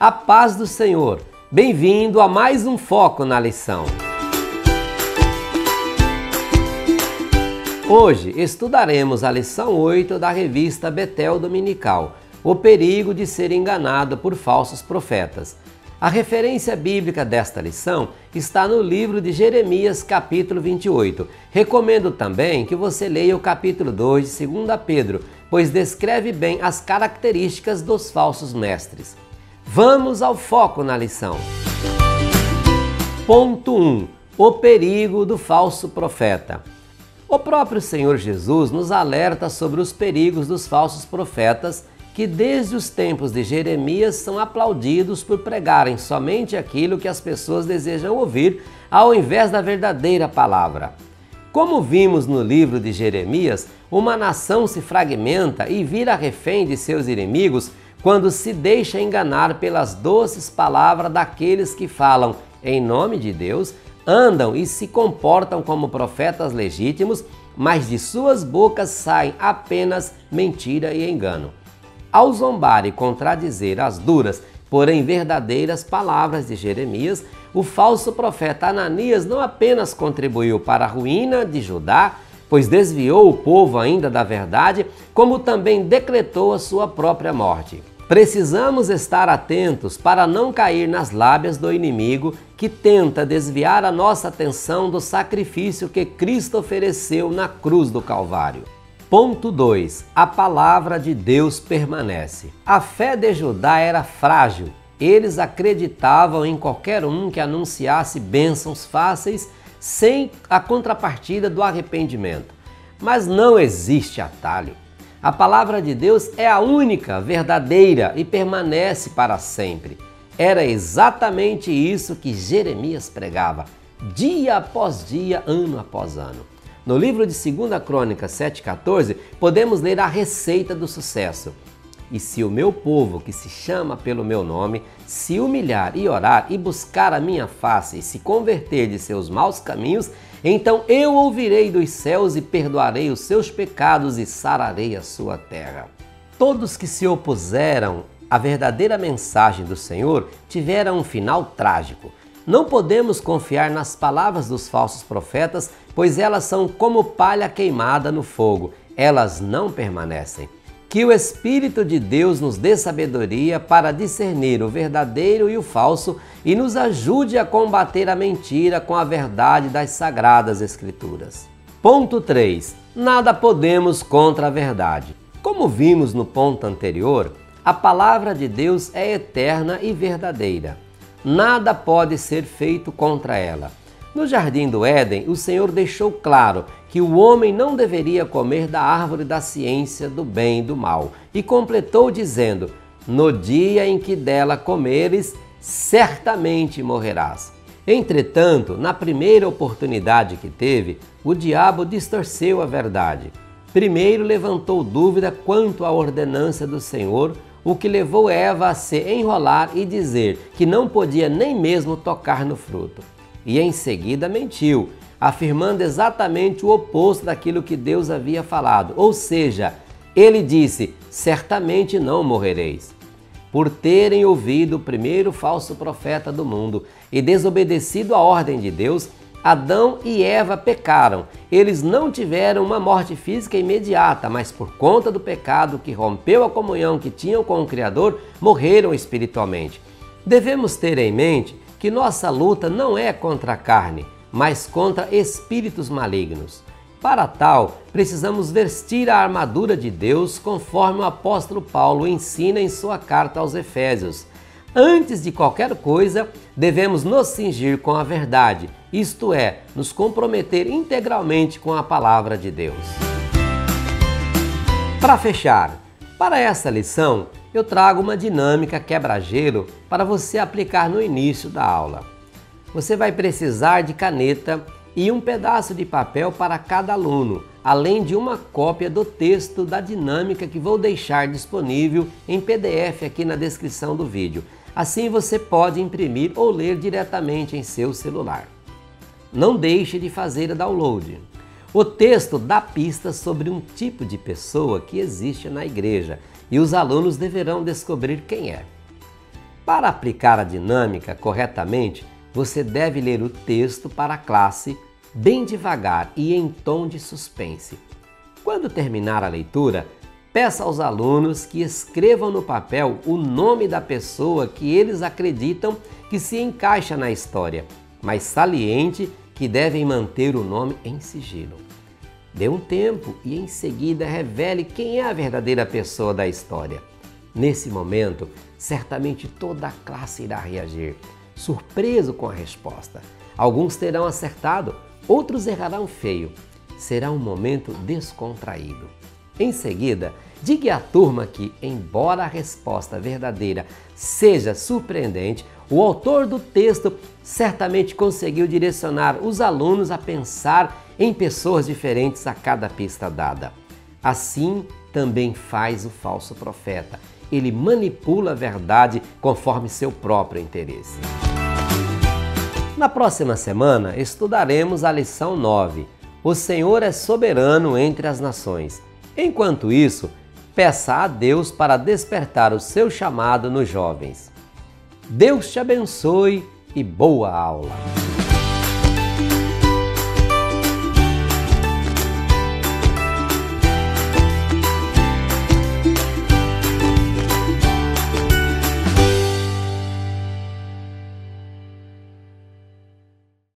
A paz do Senhor. Bem-vindo a mais um Foco na Lição. Hoje estudaremos a lição 8 da revista Betel Dominical, o perigo de ser enganado por falsos profetas. A referência bíblica desta lição está no livro de Jeremias, capítulo 28. Recomendo também que você leia o capítulo 2 de 2 Pedro, pois descreve bem as características dos falsos mestres. Vamos ao foco na lição. Ponto 1. O perigo do falso profeta. O próprio Senhor Jesus nos alerta sobre os perigos dos falsos profetas que desde os tempos de Jeremias são aplaudidos por pregarem somente aquilo que as pessoas desejam ouvir, ao invés da verdadeira palavra. Como vimos no livro de Jeremias, uma nação se fragmenta e vira refém de seus inimigos quando se deixa enganar pelas doces palavras daqueles que falam em nome de Deus, andam e se comportam como profetas legítimos, mas de suas bocas saem apenas mentira e engano. Ao zombar e contradizer as duras, porém verdadeiras palavras de Jeremias, o falso profeta Ananias não apenas contribuiu para a ruína de Judá, pois desviou o povo ainda da verdade, como também decretou a sua própria morte. Precisamos estar atentos para não cair nas lábias do inimigo que tenta desviar a nossa atenção do sacrifício que Cristo ofereceu na cruz do Calvário. Ponto 2. A palavra de Deus permanece. A fé de Judá era frágil. Eles acreditavam em qualquer um que anunciasse bênçãos fáceis sem a contrapartida do arrependimento. Mas não existe atalho. A palavra de Deus é a única, verdadeira e permanece para sempre. Era exatamente isso que Jeremias pregava, dia após dia, ano após ano. No livro de 2 Crônicas 7,14, podemos ler a receita do sucesso. E se o meu povo, que se chama pelo meu nome, se humilhar e orar e buscar a minha face e se converter de seus maus caminhos, então eu ouvirei dos céus e perdoarei os seus pecados e sararei a sua terra. Todos que se opuseram à verdadeira mensagem do Senhor tiveram um final trágico. Não podemos confiar nas palavras dos falsos profetas, pois elas são como palha queimada no fogo. Elas não permanecem. Que o Espírito de Deus nos dê sabedoria para discernir o verdadeiro e o falso e nos ajude a combater a mentira com a verdade das Sagradas Escrituras. Ponto 3. Nada podemos contra a verdade. Como vimos no ponto anterior, a palavra de Deus é eterna e verdadeira. Nada pode ser feito contra ela. No Jardim do Éden, o Senhor deixou claro que o homem não deveria comer da árvore da ciência do bem e do mal, e completou dizendo: no dia em que dela comeres, certamente morrerás. Entretanto, na primeira oportunidade que teve, o diabo distorceu a verdade. Primeiro levantou dúvida quanto à ordenança do Senhor, o que levou Eva a se enrolar e dizer que não podia nem mesmo tocar no fruto. E em seguida mentiu, afirmando exatamente o oposto daquilo que Deus havia falado. Ou seja, ele disse: certamente não morrereis. Por terem ouvido o primeiro falso profeta do mundo e desobedecido a ordem de Deus, Adão e Eva pecaram. Eles não tiveram uma morte física imediata, mas por conta do pecado que rompeu a comunhão que tinham com o Criador, morreram espiritualmente. Devemos ter em mente que nossa luta não é contra a carne, mas contra espíritos malignos. Para tal, precisamos vestir a armadura de Deus conforme o apóstolo Paulo ensina em sua carta aos Efésios. Antes de qualquer coisa, devemos nos cingir com a verdade, isto é, nos comprometer integralmente com a palavra de Deus. Para fechar, para essa lição, eu trago uma dinâmica quebra-gelo para você aplicar no início da aula. Você vai precisar de caneta e um pedaço de papel para cada aluno, além de uma cópia do texto da dinâmica que vou deixar disponível em PDF aqui na descrição do vídeo. Assim você pode imprimir ou ler diretamente em seu celular. Não deixe de fazer o download. O texto dá pistas sobre um tipo de pessoa que existe na igreja e os alunos deverão descobrir quem é. Para aplicar a dinâmica corretamente, você deve ler o texto para a classe bem devagar e em tom de suspense. Quando terminar a leitura, peça aos alunos que escrevam no papel o nome da pessoa que eles acreditam que se encaixa na história, mas saliente que devem manter o nome em sigilo. Dê um tempo e em seguida revele quem é a verdadeira pessoa da história. Nesse momento, certamente toda a classe irá reagir, surpreso com a resposta. Alguns terão acertado, outros errarão feio. Será um momento descontraído. Em seguida, diga à turma que, embora a resposta verdadeira seja surpreendente, o autor do texto certamente conseguiu direcionar os alunos a pensar em pessoas diferentes a cada pista dada. Assim também faz o falso profeta. Ele manipula a verdade conforme seu próprio interesse. Na próxima semana, estudaremos a lição 9. O Senhor é soberano entre as nações. Enquanto isso, peça a Deus para despertar o seu chamado nos jovens. Deus te abençoe e boa aula!